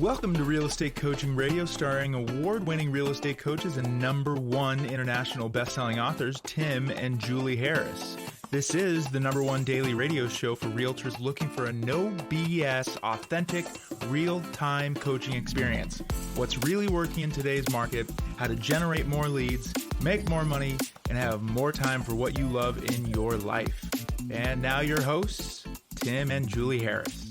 Welcome to Real Estate Coaching Radio, starring award-winning real estate coaches and #1 international best-selling authors, Tim and Julie Harris. This is the #1 daily radio show for realtors looking for a no BS, authentic, real-time coaching experience. What's really working in today's market, how to generate more leads, make more money, and have more time for what you love in your life. And now your hosts, Tim and Julie Harris.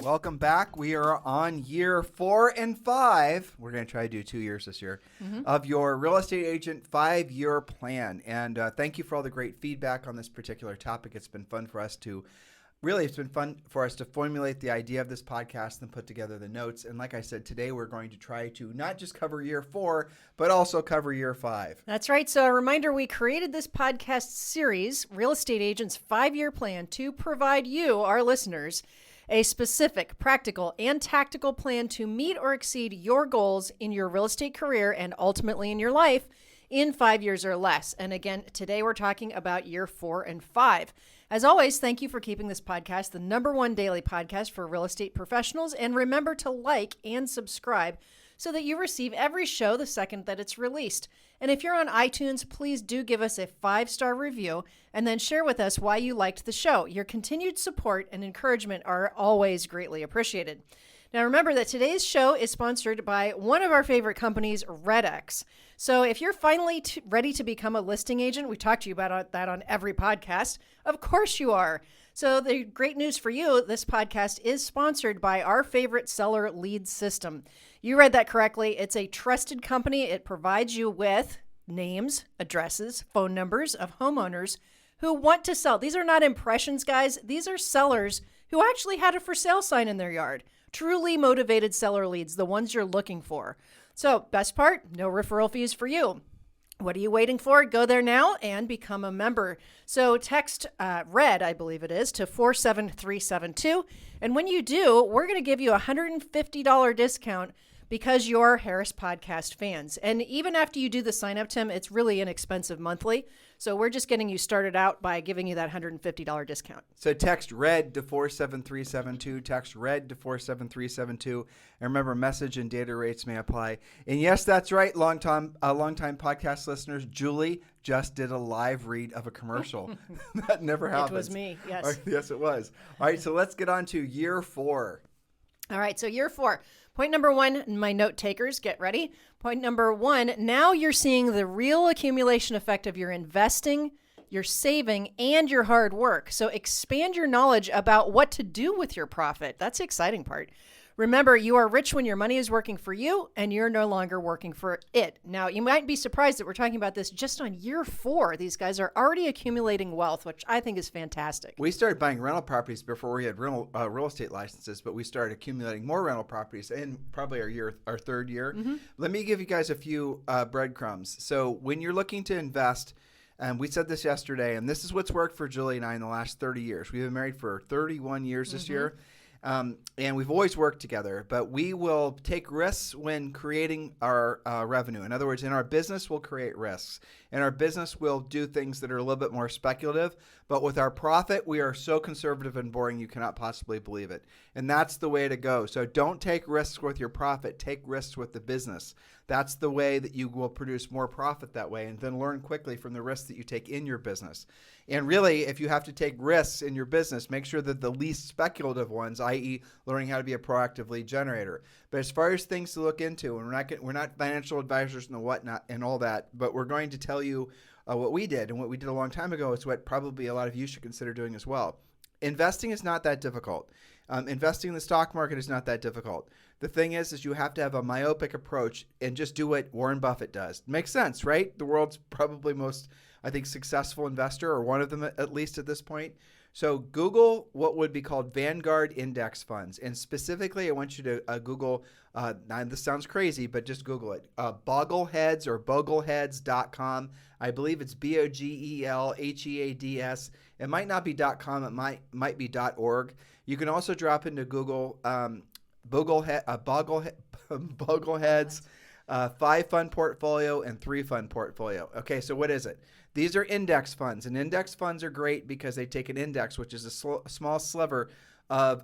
Welcome back. We are on year 4 and 5. We're going to try to do 2 years this year of your real estate agent 5-year plan. And thank you for all the great feedback on this particular topic. It's been fun for us to formulate the idea of this podcast and put together the notes. And like I said, today we're going to try to not just cover year 4, but also cover year 5. That's right. So a reminder, we created this podcast series, Real Estate Agents 5-Year Plan, to provide you, our listeners, a specific, practical, and tactical plan to meet or exceed your goals in your real estate career and ultimately in your life in 5 years or less. And again, today we're talking about year 4 and 5. As always, thank you for keeping this podcast the #1 daily podcast for real estate professionals. And remember to like and subscribe so that you receive every show the second that it's released. And if you're on iTunes, please do give us a 5-star review and then share with us why you liked the show. Your continued support and encouragement are always greatly appreciated. Now, remember that today's show is sponsored by one of our favorite companies, RedX. So if you're finally ready to become a listing agent, we talked to you about that on every podcast. Of course you are. So the great news for you, this podcast is sponsored by our favorite seller lead system. You read that correctly. It's a trusted company. It provides you with names, addresses, phone numbers of homeowners who want to sell. These are not impressions, guys. These are sellers who actually had a for sale sign in their yard. Truly motivated seller leads, the ones you're looking for. So best part, no referral fees for you. What are you waiting for? Go there now and become a member. So text RED, I believe it is, to 47372. And when you do, we're going to give you a $150 discount because you're Harris Podcast fans. And even after you do the sign up, Tim, it's really inexpensive monthly. So we're just getting you started out by giving you that $150 discount. So text RED to 47372. Text RED to 47372. And remember, message and data rates may apply. And yes, that's right, longtime podcast listeners. Julie just did a live read of a commercial. That never happened. It was me, yes. Right, yes, it was. All right, so let's get on to year 4. All right, so year 4. Point #1, my note takers, get ready. Point #1, now you're seeing the real accumulation effect of your investing, your saving, and your hard work. So expand your knowledge about what to do with your profit. That's the exciting part. Remember, you are rich when your money is working for you and you're no longer working for it. Now, you might be surprised that we're talking about this just on year 4. These guys are already accumulating wealth, which I think is fantastic. We started buying rental properties before we had real estate licenses, but we started accumulating more rental properties in probably our 3rd year. Let me give you guys a few breadcrumbs. So when you're looking to invest, and we said this yesterday, and this is what's worked for Julie and I in the last 30 years. We've been married for 31 years this year. And we've always worked together, but we will take risks when creating our revenue. In other words, in our business, we'll create risks. In our business, we'll do things that are a little bit more speculative, but with our profit, we are so conservative and boring, you cannot possibly believe it. And that's the way to go. So don't take risks with your profit, take risks with the business. That's the way that you will produce more profit that way, and then learn quickly from the risks that you take in your business. And really, if you have to take risks in your business, make sure that the least speculative ones, i.e. learning how to be a proactive lead generator. But as far as things to look into, and we're not financial advisors and whatnot and all that, but we're going to tell you what we did, and what we did a long time ago is what probably a lot of you should consider doing as well. Investing is not that difficult. Investing in the stock market is not that difficult. The thing is you have to have a myopic approach and just do what Warren Buffett does. Makes sense, right? The world's probably most, I think, successful investor, or one of them at least at this point. So Google what would be called Vanguard index funds. And specifically, I want you to Google, now this sounds crazy, but just Google it, Bogleheads or Bogleheads.com. I believe it's Bogelheads. It might not be .com, it might be .org. You can also drop into Google Bogleheads, 5-fund portfolio and 3-fund portfolio. Okay, so what is it? These are index funds, and index funds are great because they take an index, which is a small sliver of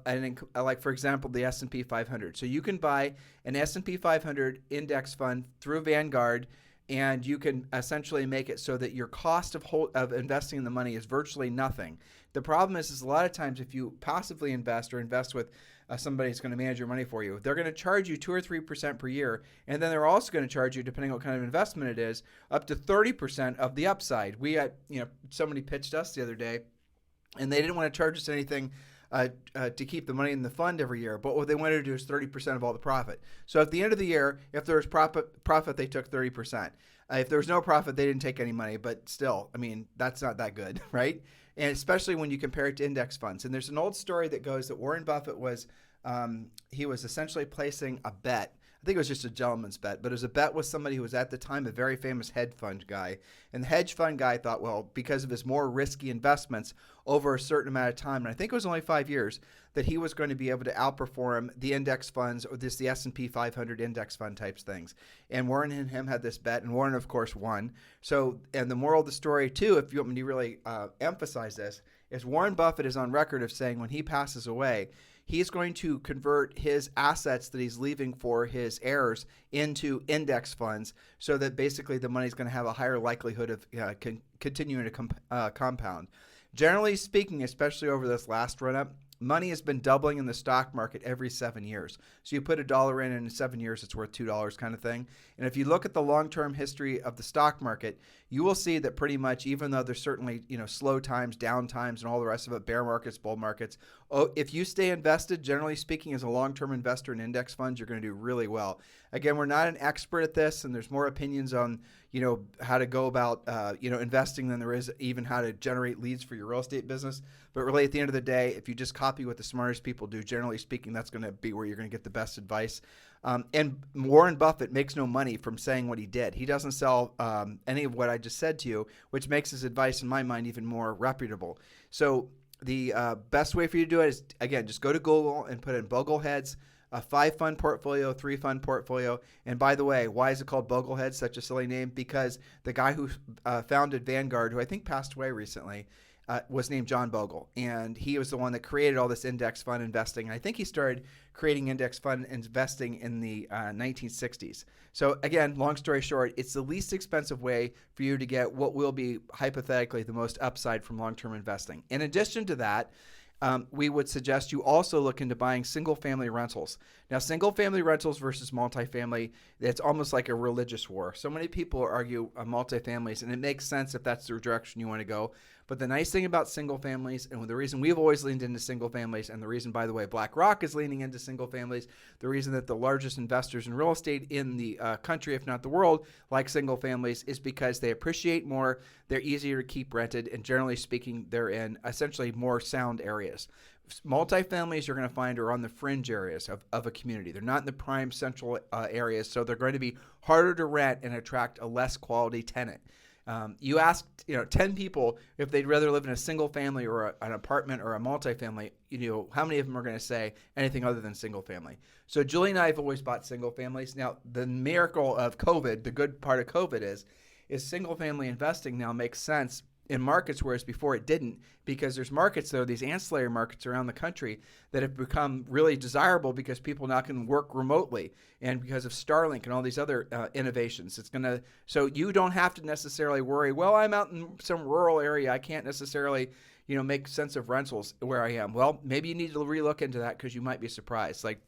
like, for example, the S&P 500. So you can buy an S&P 500 index fund through Vanguard, and you can essentially make it so that your cost of investing in the money is virtually nothing. The problem is a lot of times if you passively invest or invest with somebody who's going to manage your money for you, they're going to charge you 2 or 3% per year, and then they're also going to charge you, depending on what kind of investment it is, up to 30% of the upside. We had, somebody pitched us the other day, and they didn't want to charge us anything to keep the money in the fund every year, but what they wanted to do is 30% of all the profit. So at the end of the year, if there was profit, they took 30%. If there was no profit, they didn't take any money, but still, I mean, that's not that good, right? And especially when you compare it to index funds. And there's an old story that goes that Warren Buffett was, he was essentially placing a bet. I think it was just a gentleman's bet, but it was a bet with somebody who was at the time a very famous hedge fund guy. And the hedge fund guy thought, well, because of his more risky investments over a certain amount of time, and I think it was only 5 years, that he was going to be able to outperform the index funds or the S&P 500 index fund types things. And Warren and him had this bet, and Warren, of course, won. So, and the moral of the story, too, if you want me to really emphasize this, is Warren Buffett is on record of saying when he passes away, he's going to convert his assets that he's leaving for his heirs into index funds so that basically the money's going to have a higher likelihood of continuing to compound. Generally speaking, especially over this last run-up, money has been doubling in the stock market every 7 years. So you put $1 in 7 years, it's worth $2 kind of thing. And if you look at the long-term history of the stock market, you will see that pretty much, even though there's certainly slow times, down times, and all the rest of it, bear markets, bull markets, if you stay invested, generally speaking, as a long-term investor in index funds, you're going to do really well. Again, we're not an expert at this, and there's more opinions on how to go about investing than there is even how to generate leads for your real estate business. But really, at the end of the day, if you just copy what the smartest people do, generally speaking, that's going to be where you're going to get the best advice. And Warren Buffett makes no money from saying what he did. He doesn't sell any of what I just said to you, which makes his advice, in my mind, even more reputable. So the best way for you to do it is, again, just go to Google and put in Bogleheads, a 5-fund portfolio, 3-fund portfolio. And by the way, why is it called Bogleheads, such a silly name? Because the guy who founded Vanguard, who I think passed away recently, was named John Bogle, and he was the one that created all this index fund investing. And I think he started creating index fund investing in the 1960s. So again, long story short, it's the least expensive way for you to get what will be hypothetically the most upside from long-term investing. In addition to that, we would suggest you also look into buying single-family rentals. Now, single-family rentals versus multifamily, it's almost like a religious war. So many people argue multifamilies, and it makes sense if that's the direction you want to go. But the nice thing about single families, and the reason we've always leaned into single families, and the reason, by the way, BlackRock is leaning into single families, the reason that the largest investors in real estate in the country, if not the world, like single families, is because they appreciate more, they're easier to keep rented, and generally speaking, they're in essentially more sound areas. Multifamilies you're going to find are on the fringe areas of a community. They're not in the prime central areas, so they're going to be harder to rent and attract a less quality tenant. You ask 10 people if they'd rather live in a single family or an apartment or a multifamily, how many of them are going to say anything other than single family? So Julie and I have always bought single families. Now, the miracle of COVID, the good part of COVID is single family investing now makes sense in markets, whereas before it didn't, because there's markets, though, these ancillary markets around the country that have become really desirable because people now can work remotely, and because of Starlink and all these other innovations. So you don't have to necessarily worry, well, I'm out in some rural area, I can't necessarily make sense of rentals where I am. Well, maybe you need to relook into that, because you might be surprised. Like,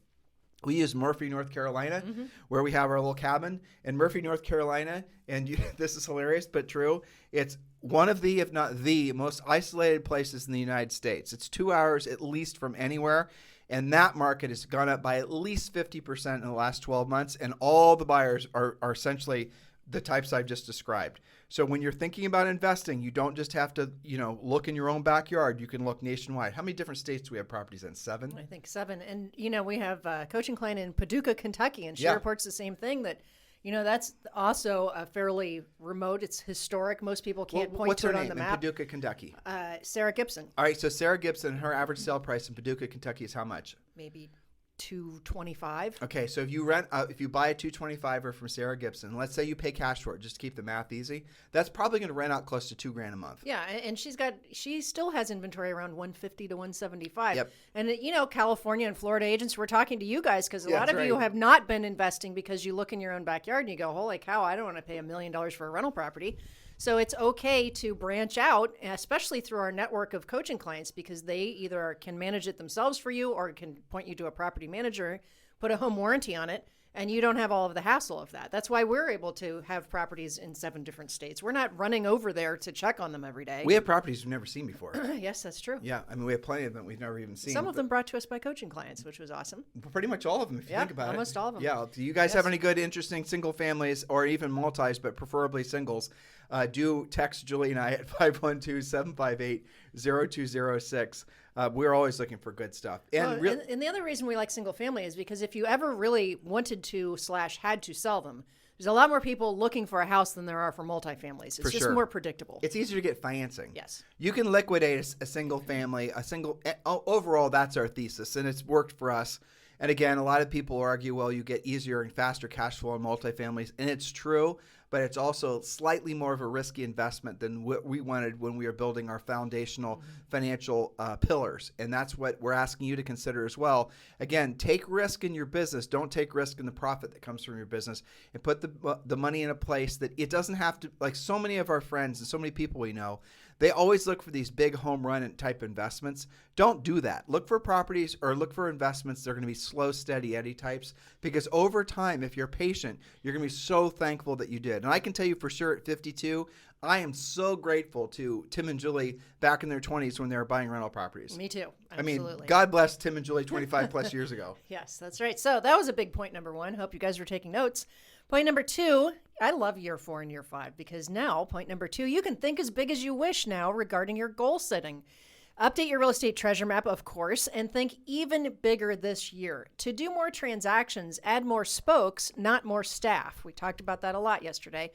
we use Murphy, North Carolina, where we have our little cabin. In Murphy, North Carolina, and this is hilarious but true, it's one of the, if not the, most isolated places in the United States. It's 2 hours at least from anywhere, and that market has gone up by at least 50% in the last 12 months, and all the buyers are essentially the types I've just described. So when you're thinking about investing, you don't just have to, look in your own backyard. You can look nationwide. How many different states do we have properties in? 7? I think 7. And, we have a coaching client in Paducah, Kentucky, and she reports the same thing, that, that's also a fairly remote. It's historic. Most people can't point to it on the map. What's her name in Paducah, Kentucky? Sarah Gibson. All right, so Sarah Gibson, her average sale price in Paducah, Kentucky is how much? Maybe 225. Okay, so if you buy a 225er from Sarah Gibson, let's say you pay cash for it, just to keep the math easy, that's probably going to rent out close to $2,000 a month. Yeah, and she still has inventory around 150 to 175. Yep. And California and Florida agents, we're talking to you guys because a lot of that's you right. have not been investing because you look in your own backyard and you go, holy cow, I don't want to pay $1 million for a rental property. So it's okay to branch out, especially through our network of coaching clients, because they either can manage it themselves for you or can point you to a property manager, put a home warranty on it, and you don't have all of the hassle of that. That's why we're able to have properties in 7 different states. We're not running over there to check on them every day. We have properties we've never seen before. Yes, that's true. Yeah, I mean, we have plenty of them we've never even seen. Some of them brought to us by coaching clients, which was awesome. Pretty much all of them, if you think about it. Almost all of them. Yeah. Do you guys have any good, interesting single families or even multis, but preferably singles? Do text Julie and I at 512-758-0206. We're always looking for good stuff. And the other reason we like single family is because if you ever really wanted to / had to sell them, there's a lot more people looking for a house than there are for multifamilies. It's just more predictable. It's easier to get financing. Yes. You can liquidate a single family, overall, that's our thesis, and it's worked for us. And again, a lot of people argue, well, you get easier and faster cash flow in multifamilies, and it's true, but it's also slightly more of a risky investment than what we wanted when we were building our foundational financial pillars. And that's what we're asking you to consider as well. Again, take risk in your business. Don't take risk in the profit that comes from your business, and put the money in a place that it doesn't have to, like so many of our friends and so many people we know, they always look for these big home run type investments. Don't do that. Look for properties or look for investments that are going to be slow, steady Eddie types, because over time, if you're patient, you're going to be so thankful that you did. And I can tell you for sure at 52, I am so grateful to Tim and Julie back in their 20s when they were buying rental properties. Me too. Absolutely. I mean, God bless Tim and Julie 25 plus years ago. Yes, that's right. So that was a big point number 1. Hope you guys were taking notes. Point number 2, I love year 4 and year 5 because now, point number 2, you can think as big as you wish now regarding your goal setting. Update your real estate treasure map, of course, and think even bigger this year. To do more transactions, add more spokes, not more staff. We talked about that a lot yesterday.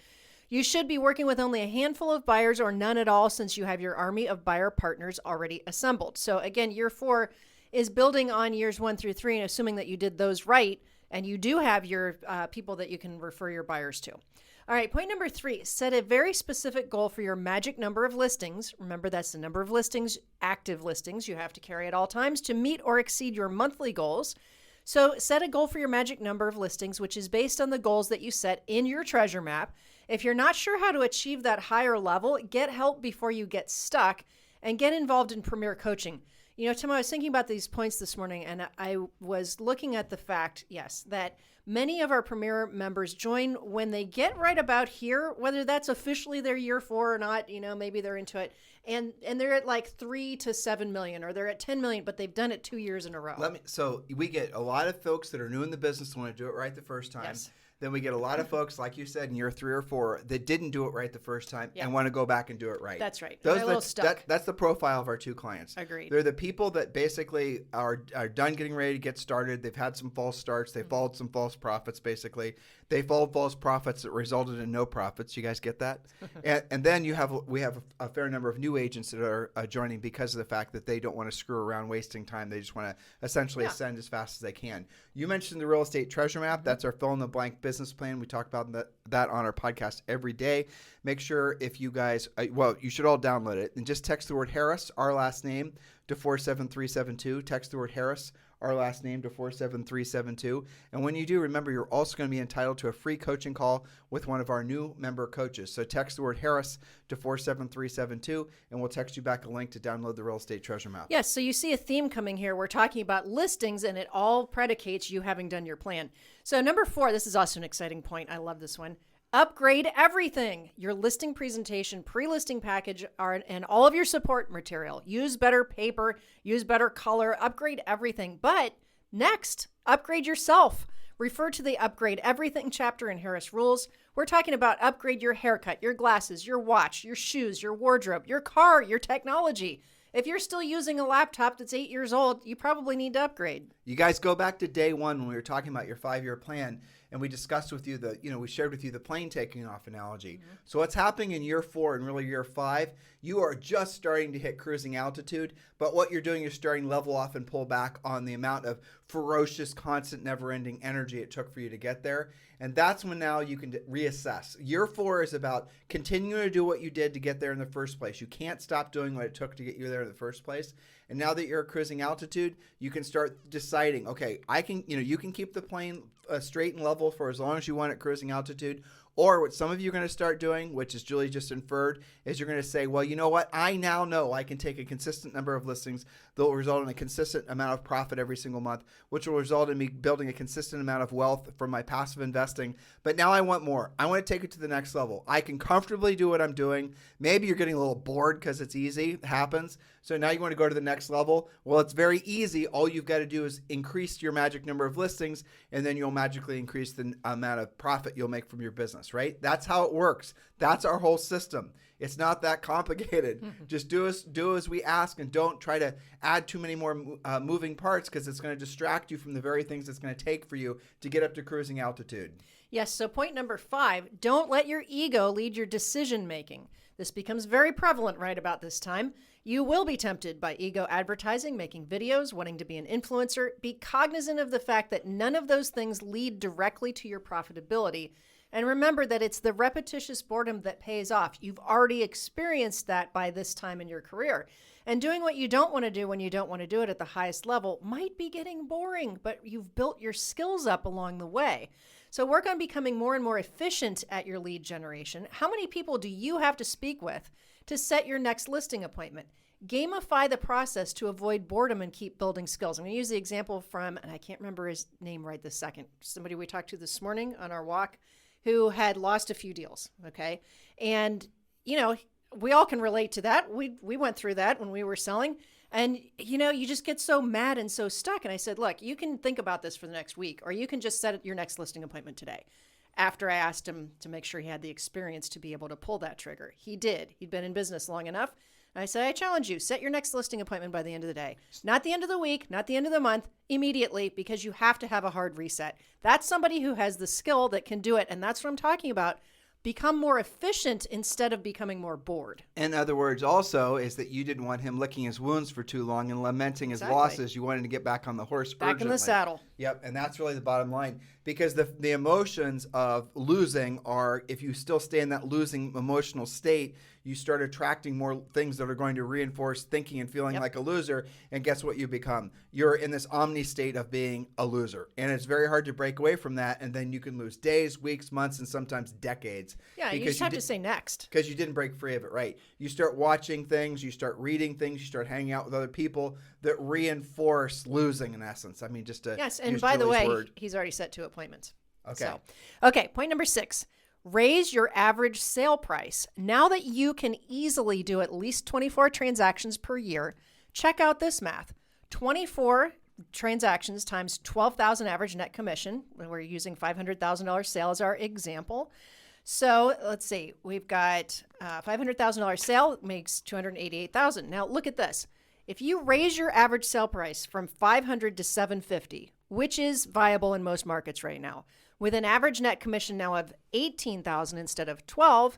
You should be working with only a handful of buyers or none at all since you have your army of buyer partners already assembled. So again, year 4 is building on years 1 through 3 and assuming that you did those right, and you do have your people that you can refer your buyers to. All right, point number 3, set a very specific goal for your magic number of listings. Remember, that's the number of listings, active listings, you have to carry at all times to meet or exceed your monthly goals. So set a goal for your magic number of listings, which is based on the goals that you set in your treasure map. If you're not sure how to achieve that higher level, get help before you get stuck and get involved in Premier Coaching. You know, Tim, I was thinking about these points this morning, and I was looking at the fact, yes, that many of our Premier members join when they get right about here, whether that's officially their year 4 or not, you know, maybe they're into it, and they're at like 3 to 7 million, or they're at 10 million, but they've done it 2 years in a row. So we get a lot of folks that are new in the business want to do it right the first time. Yes. Then we get a lot of folks, like you said, in year 3 or 4 that didn't do it right the first time and want to go back and do it right. That's right. They're a little stuck. That's the profile of our 2 clients. Agreed. They're the people that basically are done getting ready to get started. They've had some false starts. They followed some false profits, basically. They followed false profits that resulted in no profits. You guys get that? and then we have a fair number of new agents that are joining because of the fact that they don't want to screw around wasting time. They just want to essentially ascend as fast as they can. You mentioned the real estate treasure map. That's our fill-in-the-blank business plan. We talk about that on our podcast every day. Make sure if you guys, you should all download it and just text the word Harris, our last name, to 47372. Text the word Harris, our last name, to 47372. And when you do, remember, you're also going to be entitled to a free coaching call with one of our new member coaches. So text the word Harris to 47372, and we'll text you back a link to download the real estate treasure map. Yes, so you see a theme coming here. We're talking about listings, and it all predicates you having done your plan. So number 4, this is also an exciting point. I love this one. Upgrade everything. Your listing presentation, pre-listing package, and all of your support material. Use better paper, use better color, upgrade everything. But next, upgrade yourself. Refer to the Upgrade Everything chapter in Harris Rules. We're talking about upgrade your haircut, your glasses, your watch, your shoes, your wardrobe, your car, your technology. If you're still using a laptop that's 8 years old, you probably need to upgrade. You guys go back to day one when we were talking about your 5-year plan, and we discussed with you we shared with you the plane taking off analogy. Mm-hmm. So what's happening in year 4 and really year 5, you are just starting to hit cruising altitude, but what you're doing is starting to level off and pull back on the amount of ferocious, constant, never-ending energy it took for you to get there. And that's when now you can reassess. Year 4 is about continuing to do what you did to get there in the first place. You can't stop doing what it took to get you there in the first place. And now that you're at cruising altitude, you can start deciding, okay, you can keep the plane straight and level for as long as you want at cruising altitude. Or what some of you are going to start doing, which is Julie just inferred, is you're going to say, well, you know what? I now know I can take a consistent number of listings that will result in a consistent amount of profit every single month, which will result in me building a consistent amount of wealth from my passive investing. But now I want more. I want to take it to the next level. I can comfortably do what I'm doing. Maybe you're getting a little bored because it's easy. It happens. So now you want to go to the next level. Well, it's very easy. All you've got to do is increase your magic number of listings, and then you'll magically increase the amount of profit you'll make from your business, right? That's how it works. That's our whole system. It's not that complicated. Just do as we ask, and don't try to add too many more moving parts, because it's going to distract you from the very things it's going to take for you to get up to cruising altitude. Yes, so point number 5, don't let your ego lead your decision making. This becomes very prevalent right about this time. You will be tempted by ego advertising, making videos, wanting to be an influencer. Be cognizant of the fact that none of those things lead directly to your profitability. And remember that it's the repetitious boredom that pays off. You've already experienced that by this time in your career. And doing what you don't want to do when you don't want to do it at the highest level might be getting boring, but you've built your skills up along the way. So work on becoming more and more efficient at your lead generation. How many people do you have to speak with to set your next listing appointment? Gamify the process to avoid boredom and keep building skills. I'm going to use the example from, and I can't remember his name right this second, somebody we talked to this morning on our walk who had lost a few deals, okay? And, we all can relate to that. We went through that when we were selling. And, you just get so mad and so stuck. And I said, look, you can think about this for the next week, or you can just set your next listing appointment today. After I asked him to make sure he had the experience to be able to pull that trigger. He did. He'd been in business long enough. And I said, I challenge you, set your next listing appointment by the end of the day. Not the end of the week, not the end of the month, immediately, because you have to have a hard reset. That's somebody who has the skill that can do it. And that's what I'm talking about. Become more efficient instead of becoming more bored. In other words, also, is that you didn't want him licking his wounds for too long and lamenting his losses. You wanted to get back on the horse urgently. In the saddle. Yep, and that's really the bottom line. Because the emotions of losing are, if you still stay in that losing emotional state, you start attracting more things that are going to reinforce thinking and feeling like a loser. And guess what you become? You're in this omni state of being a loser. And it's very hard to break away from that. And then you can lose days, weeks, months, and sometimes decades. Yeah, you just have to say next. Because you didn't break free of it, right? You start watching things, you start reading things, you start hanging out with other people that reinforce losing, in essence. I mean, just to yes, and use by the Julie's way, word. he's already set 2 appointments. Okay. Okay, point number 6. Raise your average sale price. Now that you can easily do at least 24 transactions per year, check out this math. 24 transactions times 12,000 average net commission. We're using $500,000 sale as our example. So let's see, we've got $500,000 sale makes $288,000. Now look at this. If you raise your average sale price from $500 to $750, which is viable in most markets right now, with an average net commission now of $18,000 instead of $12,000,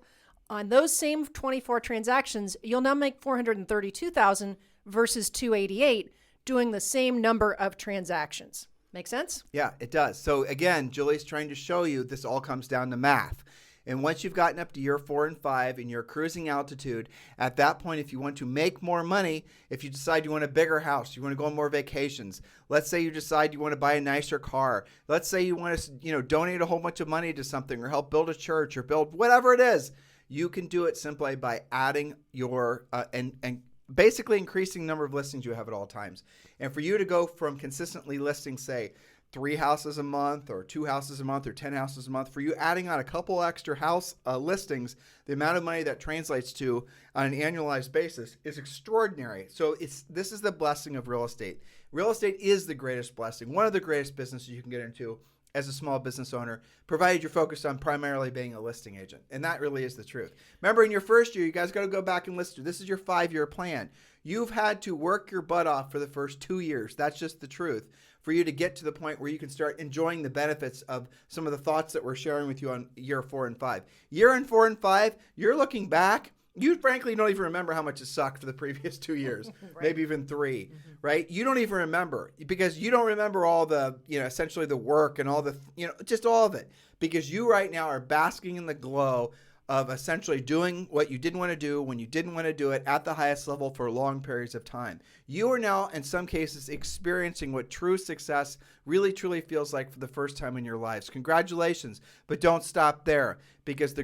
on those same 24 transactions, you'll now make $432,000 versus $288, doing the same number of transactions. Make sense? Yeah, it does. So again, Julie's trying to show you this all comes down to math. And once you've gotten up to year 4 and 5 and you're cruising altitude, at that point, if you want to make more money, if you decide you want a bigger house, you want to go on more vacations, let's say you decide you want to buy a nicer car, let's say you want to, donate a whole bunch of money to something or help build a church or build whatever it is, you can do it simply by adding your and basically increasing the number of listings you have at all times. And for you to go from consistently listing, say, 3 houses a month or 2 houses a month or 10 houses a month, for you adding on a couple extra house listings, the amount of money that translates to on an annualized basis is extraordinary. So this is the blessing of real estate. Real estate is the greatest blessing, one of the greatest businesses you can get into. as a small business owner, provided you're focused on primarily being a listing agent. And that really is the truth. Remember, in your first year, you guys got to go back and listen. This is your 5-year plan. You've had to work your butt off for the first 2 years. That's just the truth. For you to get to the point where you can start enjoying the benefits of some of the thoughts that we're sharing with you on year 4 and 5. Year in 4 and 5, you're looking back. You frankly don't even remember how much it sucked for the previous 2 years, right. Maybe even 3, right? You don't even remember because you don't remember all the, essentially the work and all the, just all of it, because you right now are basking in the glow of essentially doing what you didn't want to do when you didn't want to do it at the highest level for long periods of time. You are now, in some cases, experiencing what true success really, truly feels like for the first time in your lives. Congratulations, but don't stop there, because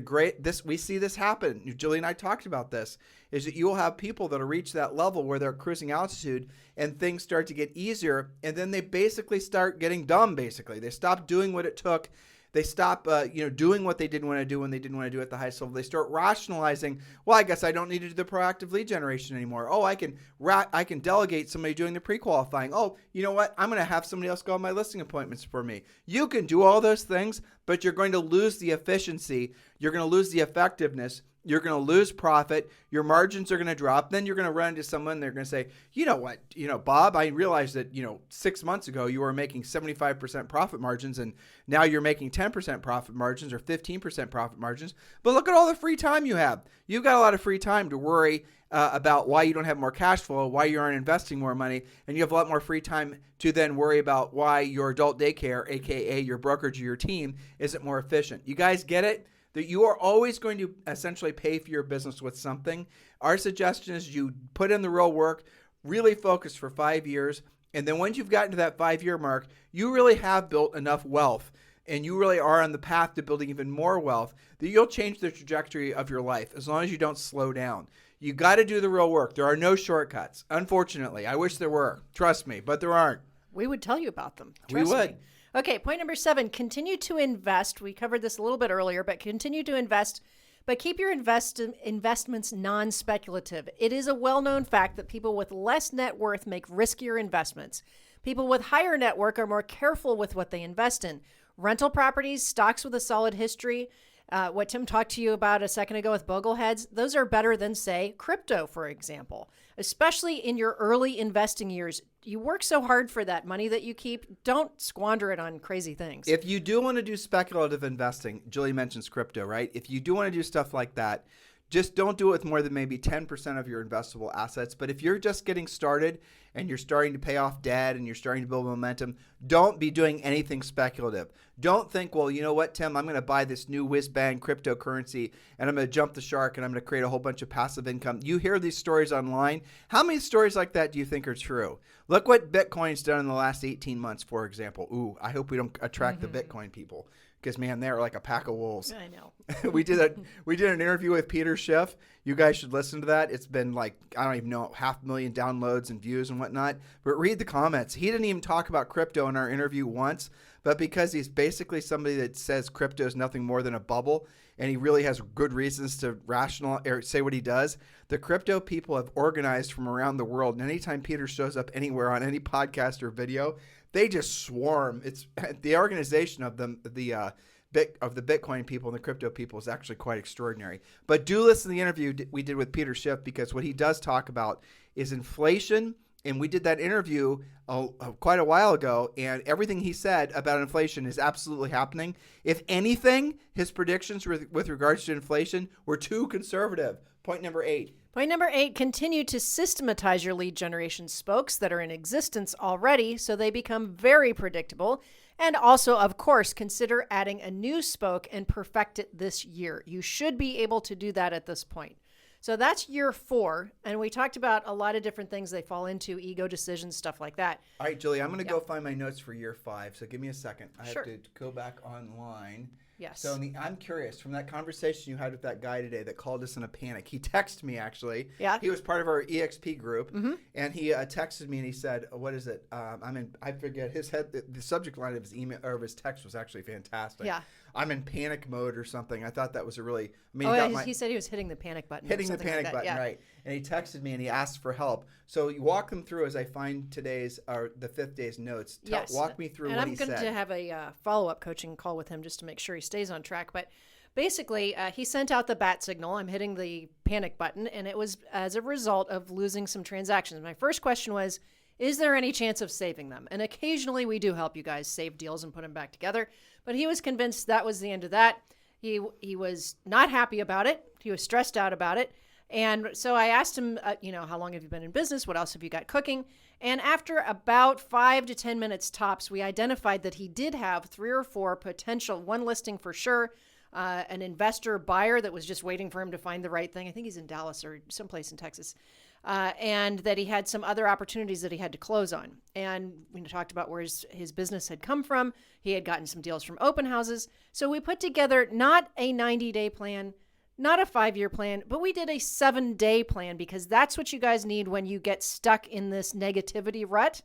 we see this happen. Julie and I talked about this, is that you will have people that will reach that level where they're cruising altitude and things start to get easier, and then they basically start getting dumb, basically. They stop doing what it took. They stop, doing what they didn't want to do when they didn't want to do it at the highest level. They start rationalizing, well, I guess I don't need to do the proactive lead generation anymore. Oh, I can delegate somebody doing the pre-qualifying. Oh, you know what? I'm going to have somebody else go on my listing appointments for me. You can do all those things, but you're going to lose the efficiency. You're going to lose the effectiveness. You're going to lose profit. Your margins are going to drop. Then you're going to run into someone. They're going to say, you know what, Bob, I realized that, 6 months ago you were making 75% profit margins and now you're making 10% profit margins or 15% profit margins. But look at all the free time you have. You've got a lot of free time to worry about why you don't have more cash flow, why you aren't investing more money, and you have a lot more free time to then worry about why your adult daycare, aka your brokerage or your team, isn't more efficient. You guys get it? That you are always going to essentially pay for your business with something. Our suggestion is you put in the real work, really focus for 5 years, and then once you've gotten to that 5-year mark, you really have built enough wealth, and you really are on the path to building even more wealth, that you'll change the trajectory of your life as long as you don't slow down. You got to do the real work. There are no shortcuts. Unfortunately, I wish there were. Trust me, but there aren't. We would tell you about them. We would. Okay, point number 7, continue to invest. We covered this a little bit earlier, but continue to invest, but keep your investments non-speculative. It is a well-known fact that people with less net worth make riskier investments. People with higher net worth are more careful with what they invest in. Rental properties, stocks with a solid history, what Tim talked to you about a second ago with Bogleheads, those are better than, say, crypto, for example. Especially in your early investing years, you work so hard for that money that you keep. Don't squander it on crazy things. If you do want to do speculative investing, Julie mentions crypto, right? If you do want to do stuff like that, just don't do it with more than maybe 10% of your investable assets. But if you're just getting started and you're starting to pay off debt and you're starting to build momentum, don't be doing anything speculative. Don't think, well, you know what, Tim, I'm going to buy this new whiz-bang cryptocurrency and I'm going to jump the shark and I'm going to create a whole bunch of passive income. You hear these stories online. How many stories like that do you think are true? Look what Bitcoin's done in the last 18 months, for example. Ooh, I hope we don't attract the Bitcoin people. Because, man, they're like a pack of wolves. I know. We did an interview with Peter Schiff. You guys should listen to that. It's been like, I don't even know, 500,000 downloads and views and whatnot. But read the comments. He didn't even talk about crypto in our interview once. But because he's basically somebody that says crypto is nothing more than a bubble, and he really has good reasons to say what he does, the crypto people have organized from around the world. And anytime Peter shows up anywhere on any podcast or video, they just swarm. It's the organization of the Bitcoin people and the crypto people is actually quite extraordinary. But do listen to the interview we did with Peter Schiff, because what he does talk about is inflation. And we did that interview quite a while ago, and everything he said about inflation is absolutely happening. If anything, his predictions with regards to inflation were too conservative. Point number 8. Point number 8, continue to systematize your lead generation spokes that are in existence already so they become very predictable. And also, of course, consider adding a new spoke and perfect it this year. You should be able to do that at this point. So that's year 4. And we talked about a lot of different things they fall into, ego decisions, stuff like that. All right, Julie, I'm going to go find my notes for year 5. So give me a second. I Sure. have to go back online Yes. So I'm curious, from that conversation you had with that guy today that called us in a panic, he texted me actually. Yeah. He was part of our EXP group, and he texted me and he said, "What is it? I forget his head. The subject line of his email or of his text was actually fantastic. Yeah. I'm in panic mode or something. I thought that was a really. He said he was hitting the panic button. Hitting the or something panic like that. button, Yeah. right? And he texted me and he asked for help. So you walk them through as I find today's or the fifth day's notes. Yes. Walk me through and what I'm he said. going to have a follow-up coaching call with him just to make sure he stays on track. But basically, he sent out the bat signal. I'm hitting the panic button, and it was as a result of losing some transactions. My first question was, is there any chance of saving them? And occasionally we do help you guys save deals and put them back together. But he was convinced that was the end of that. He was not happy about it. He was stressed out about it. And so I asked him, how long have you been in business? What else have you got cooking? And after about 5 to 10 minutes tops, we identified that he did have 3 or 4 potential, one listing for sure, an investor buyer that was just waiting for him to find the right thing. I think he's in Dallas or someplace in Texas. And that he had some other opportunities that he had to close on. And we talked about where his business had come from. He had gotten some deals from open houses. So we put together not a 90-day plan, not a 5-year plan, but we did a 7-day plan because that's what you guys need when you get stuck in this negativity rut.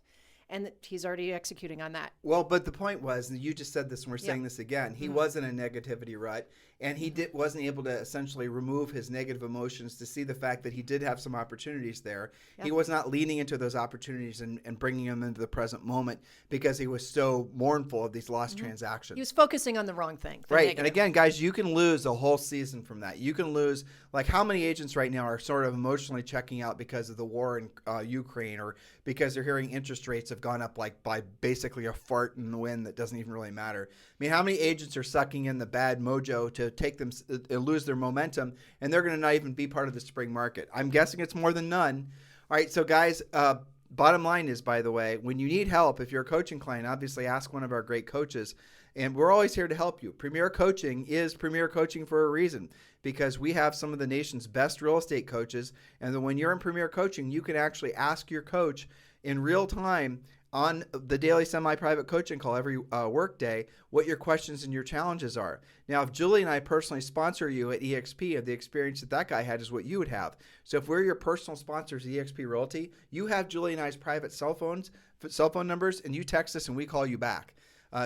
And he's already executing on that. Well, but the point was, and you just said this and we're saying this again, he was in a negativity rut and he wasn't able to essentially remove his negative emotions to see the fact that he did have some opportunities there. Yep. He was not leaning into those opportunities and bringing them into the present moment because he was so mournful of these lost transactions. He was focusing on the wrong thing. Right. Negative. And again, guys, you can lose a whole season from that. You can lose, like how many agents right now are sort of emotionally checking out because of the war in Ukraine or because they're hearing interest rates have gone up like by basically a fart in the wind that doesn't even really matter. I mean, how many agents are sucking in the bad mojo to take them lose their momentum and they're going to not even be part of the spring market? I'm guessing it's more than none. All right, so guys, bottom line is, by the way, when you need help, if you're a coaching client, obviously ask one of our great coaches. And we're always here to help you. Premier Coaching is Premier Coaching for a reason because we have some of the nation's best real estate coaches. And then when you're in Premier Coaching, you can actually ask your coach in real time on the daily semi-private coaching call every work day what your questions and your challenges are. Now, if Julie and I personally sponsor you at EXP, the experience that guy had is what you would have. So if we're your personal sponsors at EXP Realty, you have Julie and I's private cell phone numbers, and you text us and we call you back.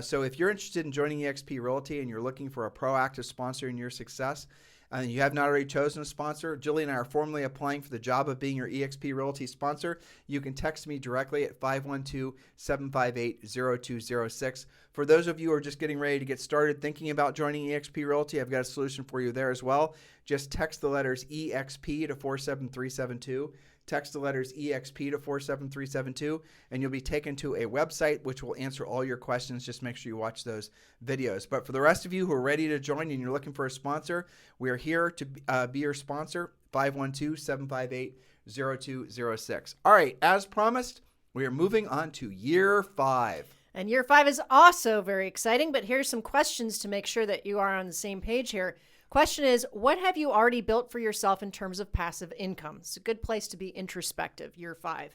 So if you're interested in joining EXP Realty and you're looking for a proactive sponsor in your success, and you have not already chosen a sponsor, Julie and I are formally applying for the job of being your EXP Realty sponsor. You can text me directly at 512-758-0206. For those of you who are just getting ready to get started thinking about joining EXP Realty, I've got a solution for you there as well. Just text the letters EXP to 47372. Text the letters EXP to 47372, and you'll be taken to a website which will answer all your questions. Just make sure you watch those videos. But for the rest of you who are ready to join and you're looking for a sponsor, we are here to be your sponsor, 512-758-0206. All right, as promised, we are moving on to year 5. And year 5 is also very exciting, but here's some questions to make sure that you are on the same page here. Question is, what have you already built for yourself in terms of passive income? It's a good place to be introspective, year 5.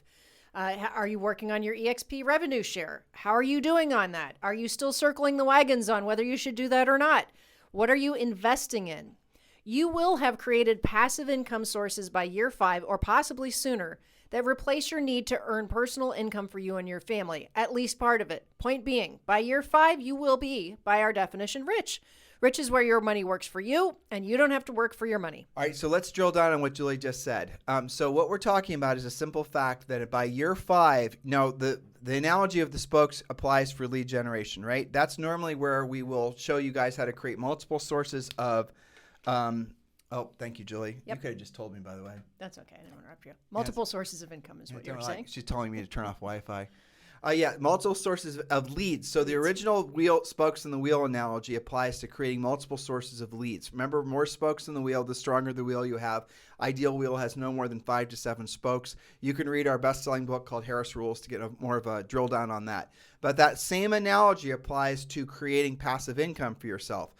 Are you working on your EXP revenue share? How are you doing on that? Are you still circling the wagons on whether you should do that or not? What are you investing in? You will have created passive income sources by year 5 or possibly sooner that replace your need to earn personal income for you and your family, at least part of it. Point being, by year 5, you will be, by our definition, rich. Rich is where your money works for you, and you don't have to work for your money. All right, so let's drill down on what Julie just said. So what we're talking about is a simple fact that by year 5, now the analogy of the spokes applies for lead generation, right? That's normally where we will show you guys how to create multiple sources of thank you, Julie. Yep. You could have just told me, by the way. That's okay. I didn't interrupt you. Multiple sources of income is what you're saying. She's telling me to turn off Wi-Fi. Multiple sources of leads. So the original spokes in the wheel analogy applies to creating multiple sources of leads. Remember, more spokes in the wheel, the stronger the wheel you have. Ideal wheel has no more than 5 to 7 spokes. You can read our best-selling book called Harris Rules to get more of a drill down on that. But that same analogy applies to creating passive income for yourself.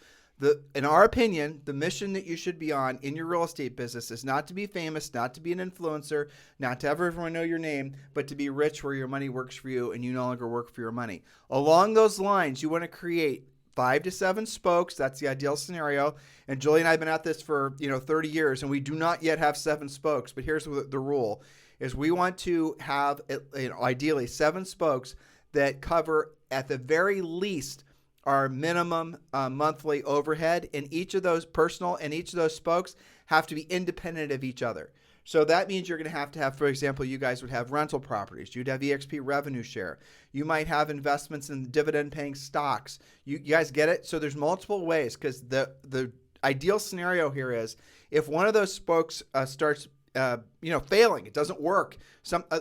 In our opinion, the mission that you should be on in your real estate business is not to be famous, not to be an influencer, not to have everyone know your name, but to be rich where your money works for you and you no longer work for your money. Along those lines, you want to create 5 to 7 spokes. That's the ideal scenario. And Julie and I have been at this for 30 years, and we do not yet have 7 spokes. But here's the rule: is we want to have ideally 7 spokes that cover at the very least our minimum monthly overhead, and each of those personal and each of those spokes have to be independent of each other. So that means you're going to have, for example, you guys would have rental properties. You'd have EXP revenue share. You might have investments in dividend-paying stocks. You guys get it? So there's multiple ways, because the ideal scenario here is if one of those spokes starts failing, it doesn't work.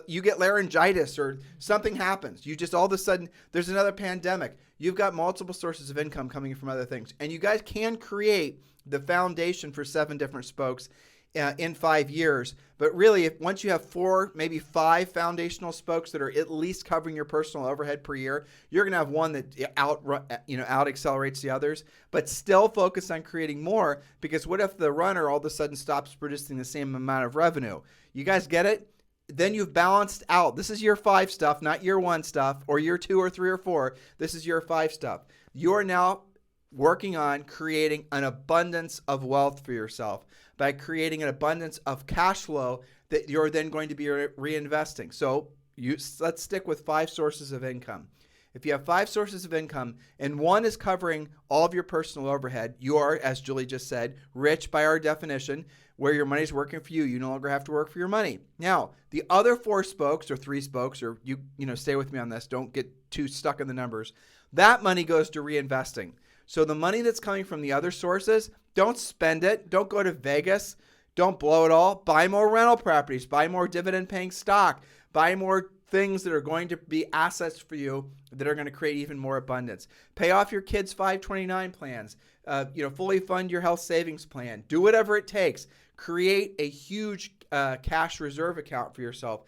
You get laryngitis or something happens. You just all of a sudden, there's another pandemic. You've got multiple sources of income coming from other things. And you guys can create the foundation for 7 different spokes in 5 years. But really, once you have 4, maybe 5 foundational spokes that are at least covering your personal overhead per year, you're going to have one that out accelerates the others, but still focus on creating more, because what if the runner all of a sudden stops producing the same amount of revenue? You guys get it? Then you've balanced out. This is year 5 stuff, not year 1 stuff, or year 2 or 3 or 4. This is year 5 stuff. You are now working on creating an abundance of wealth for yourself by creating an abundance of cash flow that you're then going to be reinvesting. So let's stick with 5 sources of income. If you have 5 sources of income and one is covering all of your personal overhead, you are, as Julie just said, rich by our definition. Where your money's working for you, you no longer have to work for your money. Now, the other 4 spokes or 3 spokes, or stay with me on this, don't get too stuck in the numbers. That money goes to reinvesting. So the money that's coming from the other sources, don't spend it. Don't go to Vegas. Don't blow it all. Buy more rental properties. Buy more dividend-paying stock. Buy more things that are going to be assets for you that are going to create even more abundance. Pay off your kids' 529 plans. Fully fund your health savings plan. Do whatever it takes. Create a huge cash reserve account for yourself.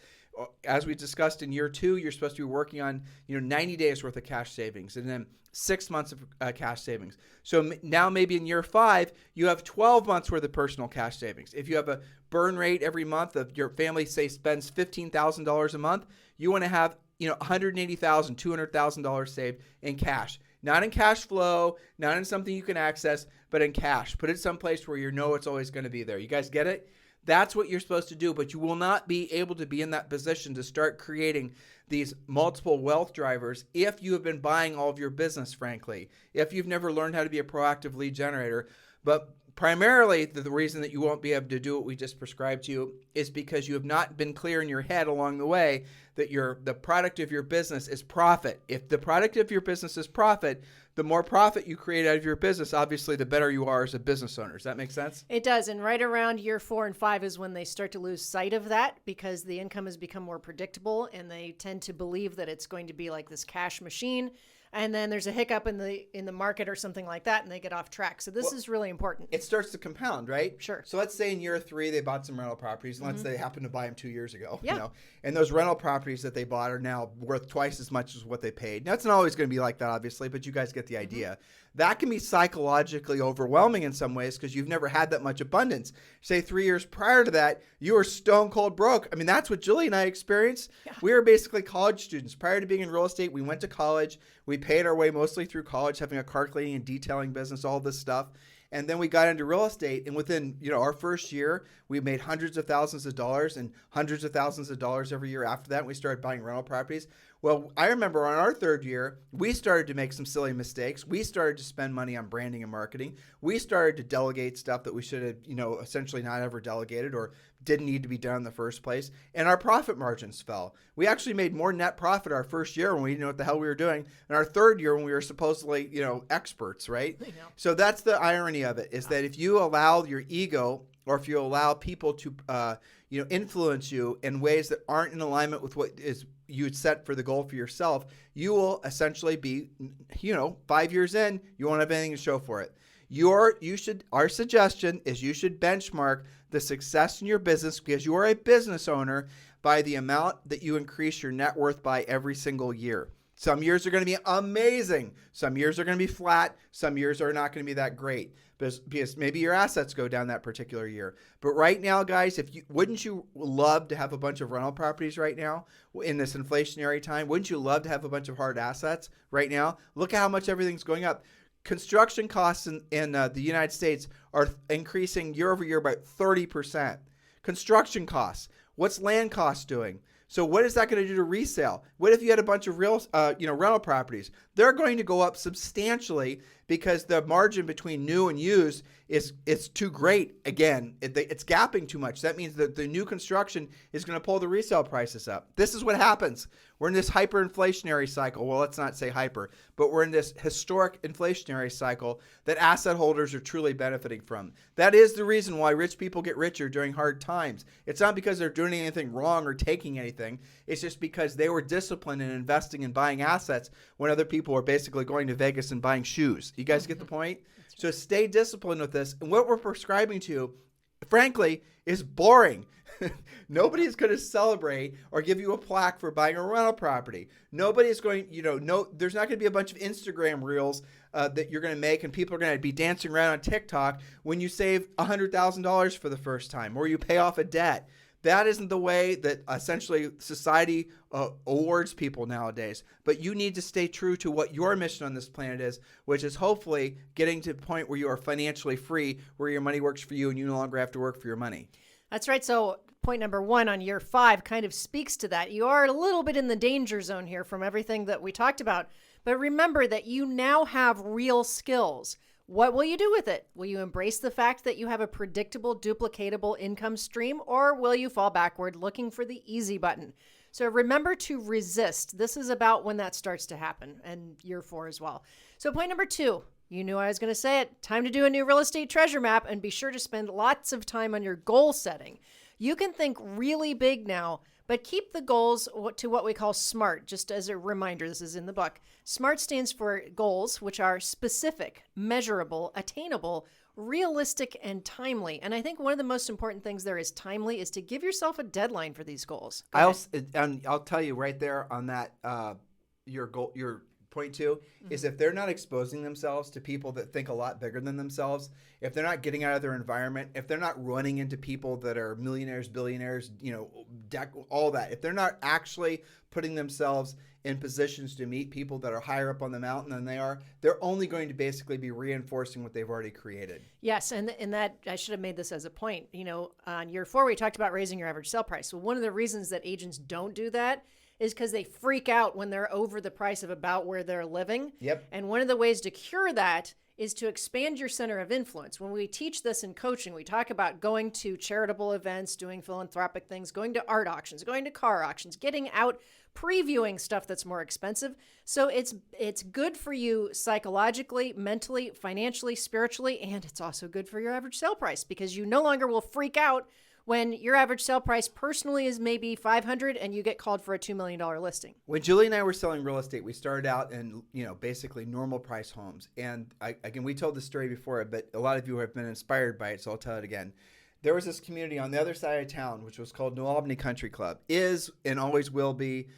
As we discussed in year 2, you're supposed to be working on 90 days worth of cash savings, and then 6 months of cash savings. So now maybe in year 5, you have 12 months worth of personal cash savings. If you have a burn rate every month of your family, say, spends $15,000 a month, you want to have $180,000, $200,000 saved in cash. Not in cash flow, not in something you can access, but in cash. Put it someplace where you know it's always going to be there. You guys get it? That's what you're supposed to do, but you will not be able to be in that position to start creating these multiple wealth drivers if you have been buying all of your business, frankly, if you've never learned how to be a proactive lead generator. But primarily, the reason that you won't be able to do what we just prescribed to you is because you have not been clear in your head along the way that the product of your business is profit. If the product of your business is profit, the more profit you create out of your business, obviously, the better you are as a business owner. Does that make sense? It does. And right around year 4 and 5 is when they start to lose sight of that, because the income has become more predictable and they tend to believe that it's going to be like this cash machine. And then there's a hiccup in the market or something like that, and they get off track. So this is really important. It starts to compound, right? Sure. So let's say in year 3 they bought some rental properties, and let's say they happen to buy them 2 years ago. Yeah. And those rental properties that they bought are now worth twice as much as what they paid. Now, it's not always going to be like that, obviously, but you guys get the idea. That can be psychologically overwhelming in some ways because you've never had that much abundance. Say 3 years prior to that, you were stone cold broke. I mean, that's what Julie and I experienced. Yeah. We were basically college students. Prior to being in real estate, we went to college. We paid our way mostly through college, having a car cleaning and detailing business, all this stuff. And then we got into real estate, and within our first year, we made hundreds of thousands of dollars and hundreds of thousands of dollars every year after that. And we started buying rental properties. Well, I remember on our 3rd year, we started to make some silly mistakes. We started to spend money on branding and marketing. We started to delegate stuff that we should have, essentially not ever delegated or didn't need to be done in the first place. And our profit margins fell. We actually made more net profit our first year when we didn't know what the hell we were doing, and our 3rd year when we were supposedly, experts, right? So that's the irony of it, is that if you allow your ego, or if you allow people to, influence you in ways that aren't in alignment with what is you had set for the goal for yourself, you will essentially be, 5 years in, you won't have anything to show for it. Our suggestion is you should benchmark the success in your business, because you are a business owner, by the amount that you increase your net worth by every single year. Some years are going to be amazing. Some years are going to be flat. Some years are not going to be that great because maybe your assets go down that particular year. But right now, guys, wouldn't you love to have a bunch of rental properties right now in this inflationary time? Wouldn't you love to have a bunch of hard assets right now? Look at how much everything's going up. construction costs in the United States are increasing year over year by 30%. Construction costs. What's land costs doing? So what is that going to do to resale? What if you had a bunch of rental properties? They're going to go up substantially because the margin between new and used is too great. Again, it's gapping too much. That means that the new construction is going to pull the resale prices up. This is what happens. We're in this hyperinflationary cycle. Well, let's not say hyper, but we're in this historic inflationary cycle that asset holders are truly benefiting from. That is the reason why rich people get richer during hard times. It's not because they're doing anything wrong or taking anything. It's just because they were disciplined in investing and buying assets when other people were basically going to Vegas and buying shoes. You guys get the point? So stay disciplined with this. And what we're prescribing to, frankly, is boring. Nobody's going to celebrate or give you a plaque for buying a rental property. Nobody's going, there's not going to be a bunch of Instagram reels that you're going to make and people are going to be dancing around on TikTok when you save $100,000 for the first time or you pay off a debt. That isn't the way that essentially society awards people nowadays. But you need to stay true to what your mission on this planet is, which is hopefully getting to the point where you are financially free, where your money works for you and you no longer have to work for your money. That's right. So point number 1 on year 5 kind of speaks to that. You are a little bit in the danger zone here from everything that we talked about. But remember that you now have real skills. What will you do with it? Will you embrace the fact that you have a predictable, duplicatable income stream, or will you fall backward looking for the easy button? So remember to resist. This is about when that starts to happen, and year 4 as well. So point number 2, you knew I was going to say it. Time to do a new real estate treasure map, and be sure to spend lots of time on your goal setting. You can think really big now, but keep the goals to what we call SMART. Just as a reminder, this is in the book. SMART stands for goals, which are specific, measurable, attainable, realistic, and timely. And I think one of the most important things there is timely is to give yourself a deadline for these goals. I'll tell you right there on that, your goal, your point 2 is if they're not exposing themselves to people that think a lot bigger than themselves, if they're not getting out of their environment, if they're not running into people that are millionaires, billionaires, all that, if they're not actually putting themselves in positions to meet people that are higher up on the mountain than they are, they're only going to basically be reinforcing what they've already created. Yes, and that I should have made this as a point. On year 4, we talked about raising your average sale price. So one of the reasons that agents don't do that is because they freak out when they're over the price of about where they're living. Yep. And one of the ways to cure that is to expand your center of influence. When we teach this in coaching, we talk about going to charitable events, doing philanthropic things, going to art auctions, going to car auctions, getting out, previewing stuff that's more expensive. So it's good for you psychologically, mentally, financially, spiritually, and it's also good for your average sale price because you no longer will freak out when your average sale price personally is maybe $500 and you get called for a $2 million listing. When Julie and I were selling real estate, we started out in, basically normal price homes. And again, we told this story before, but a lot of you have been inspired by it, so I'll tell it again. There was this community on the other side of town, which was called New Albany Country Club, is and always will be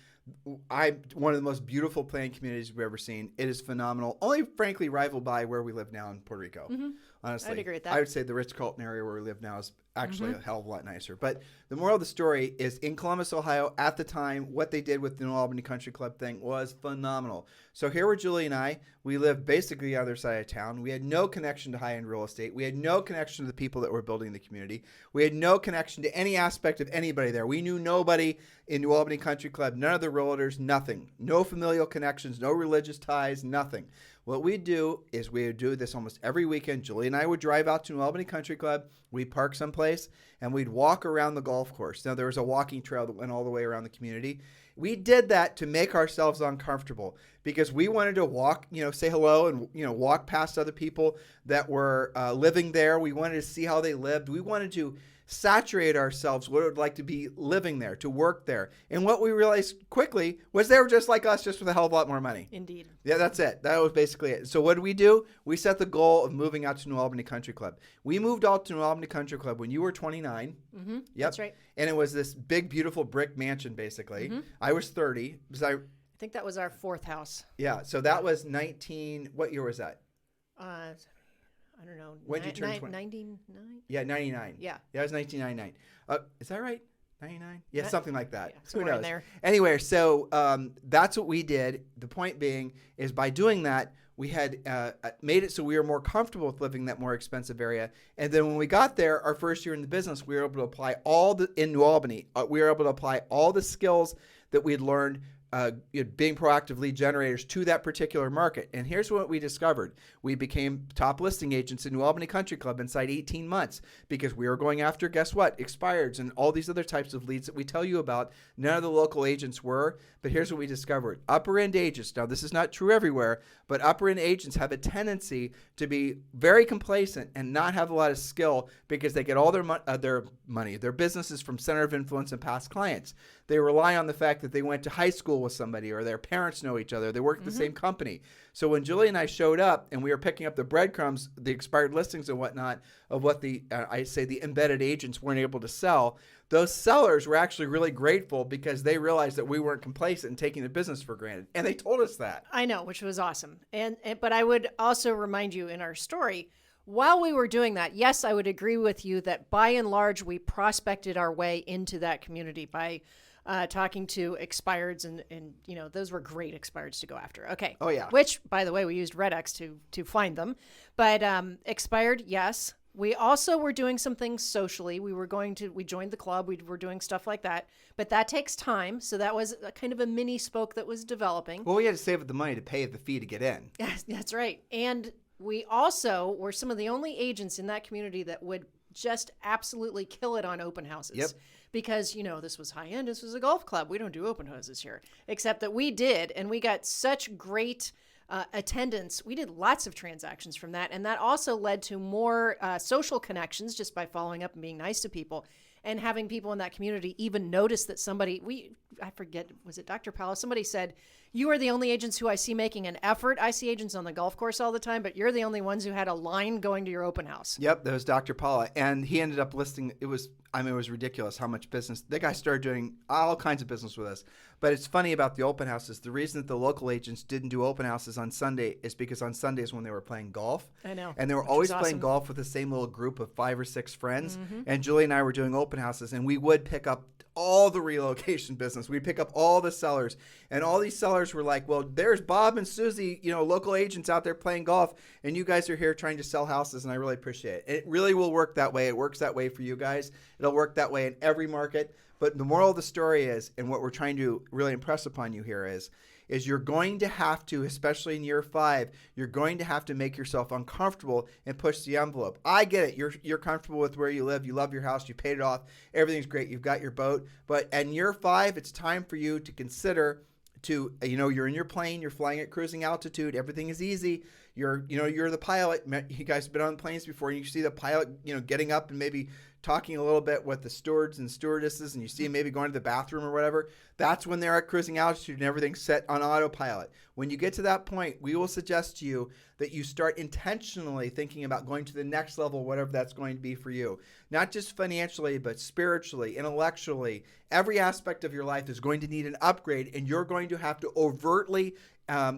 one of the most beautiful planned communities we've ever seen. It is phenomenal. Only, frankly, rivaled by where we live now in Puerto Rico. Mm-hmm. Honestly, I'd agree with that. I would say the Ritz-Carlton area where we live now is actually a hell of a lot nicer. But the moral of the story is in Columbus, Ohio, at the time, what they did with the New Albany Country Club thing was phenomenal. So here were Julie and I. We lived basically the other side of town. We had no connection to high-end real estate. We had no connection to the people that were building the community. We had no connection to any aspect of anybody there. We knew nobody in New Albany Country Club, none of the realtors, nothing. No familial connections, no religious ties, nothing. What we do is we would do this almost every weekend. Julie and I would drive out to New Albany Country Club. We'd park someplace, and we'd walk around the golf course. Now, there was a walking trail that went all the way around the community. We did that to make ourselves uncomfortable because we wanted to walk, say hello and, walk past other people that were living there. We wanted to see how they lived. We wanted to saturate ourselves what it would like to be living there, to work there. And what we realized quickly was they were just like us, just with a hell of a lot more money. Indeed. Yeah, that's it. That was basically it. So what did we do? We set the goal of moving out to New Albany Country Club. We moved out to New Albany Country Club when you were 29. Mm-hmm. Yep. That's right. And it was this big, beautiful brick mansion, basically. Mm-hmm. I was 30. Because I think that was our 4th house. Yeah, so that was 19. What year was that? I don't know. When did you turn 20? 99? Yeah, 99. Yeah. Yeah, it was 1999. Is that right? 99? Yeah, something like that. Yeah, Who somewhere in knows? there. Anyway, so that's what we did. The point being is by doing that, we had made it so we were more comfortable with living in that more expensive area. And then when we got there, our first year in the business, we were able to apply in New Albany, we were able to apply all the skills that we had learned being proactive lead generators to that particular market. And here's what we discovered. We became top listing agents in New Albany Country Club inside 18 months because we were going after, guess what, expireds and all these other types of leads that we tell you about. None of the local agents were, but here's what we discovered. Upper end agents, now this is not true everywhere, but upper end agents have a tendency to be very complacent and not have a lot of skill because they get all their businesses from center of influence and past clients. They rely on the fact that they went to high school with somebody or their parents know each other. They work at the same company. So when Julie and I showed up and we were picking up the breadcrumbs, the expired listings and whatnot of what the embedded agents weren't able to sell, those sellers were actually really grateful because they realized that we weren't complacent and taking the business for granted. And they told us that. I know, which was awesome. But I would also remind you in our story, while we were doing that, yes, I would agree with you that by and large, we prospected our way into that community by talking to expireds and those were great expireds to go after. Okay. Oh, yeah. Which, by the way, we used RedX to find them. But expired, yes. We also were doing some things socially. We joined the club. We were doing stuff like that. But that takes time. So that was a kind of a mini spoke that was developing. Well, we had to save up the money to pay the fee to get in. Yes, that's right. And we also were some of the only agents in that community that would just absolutely kill it on open houses. Yep. Because, this was high end. This was a golf club. We don't do open houses here. Except that we did. And we got such great attendance. We did lots of transactions from that. And that also led to more social connections just by following up and being nice to people. And having people in that community even notice that I forget, was it Dr. Powell? Somebody said, you are the only agents who I see making an effort. I see agents on the golf course all the time, but you're the only ones who had a line going to your open house. Yep, that was Dr. Paula. And he ended up listing, it was ridiculous how much business. The guy started doing all kinds of business with us. But it's funny about the open houses. The reason that the local agents didn't do open houses on Sunday is because on Sundays when they were playing golf. I know. And they were always playing golf with the same little group of 5 or 6 friends. Mm-hmm. And Julie and I were doing open houses, and we would pick up all the relocation business. We'd pick up all the sellers. And all these sellers were like, well, there's Bob and Susie, local agents out there playing golf, and you guys are here trying to sell houses, and I really appreciate it. It really will work that way. It works that way for you guys. It'll work that way in every market. But the moral of the story is, and what we're trying to really impress upon you here is you're going to have to, especially in year 5, you're going to have to make yourself uncomfortable and push the envelope. I get it. You're comfortable with where you live. You love your house. You paid it off. Everything's great. You've got your boat. But in year 5, it's time for you to consider you're in your plane. You're flying at cruising altitude. Everything is easy. You're the pilot. You guys have been on planes before. And you see the pilot, getting up and maybe talking a little bit with the stewards and stewardesses, and you see them maybe going to the bathroom or whatever. That's when they're at cruising altitude and everything's set on autopilot. When you get to that point, we will suggest to you that you start intentionally thinking about going to the next level, whatever that's going to be for you. Not just financially, but spiritually, intellectually. Every aspect of your life is going to need an upgrade, and you're going to have to overtly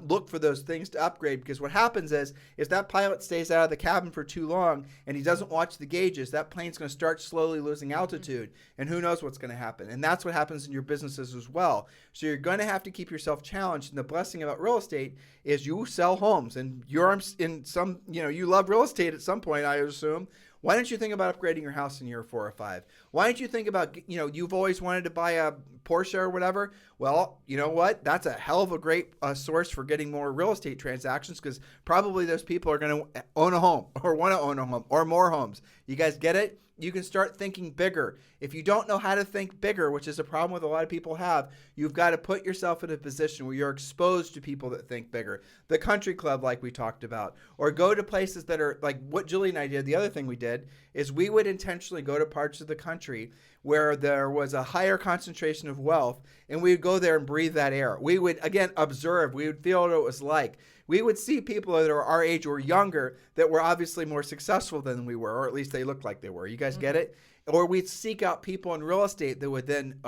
look for those things to upgrade, because what happens is that pilot stays out of the cabin for too long and he doesn't watch the gauges, that plane's going to start slowly losing altitude, and who knows what's going to happen. And that's what happens in your businesses as well. So you're going to have to keep yourself challenged. And the blessing about real estate is you sell homes, and you're in some, you love real estate at some point, I assume. Why don't you think about upgrading your house in year 4 or 5? Why don't you think about, you've always wanted to buy a Porsche or whatever? Well, you know what? That's a hell of a great source for getting more real estate transactions, because probably those people are going to own a home or want to own a home or more homes. You guys get it? You can start thinking bigger. If you don't know how to think bigger, which is a problem with a lot of people have, you've got to put yourself in a position where you're exposed to people that think bigger. The country club, like we talked about, or go to places that are like what Julie and I did. The other thing we did is we would intentionally go to parts of the country where there was a higher concentration of wealth, and we would go there and breathe that air. We would, again, observe. We would feel what it was like. We would see people that are our age or younger that were obviously more successful than we were, or at least they looked like they were. You guys get it? Or we'd seek out people in real estate that would then,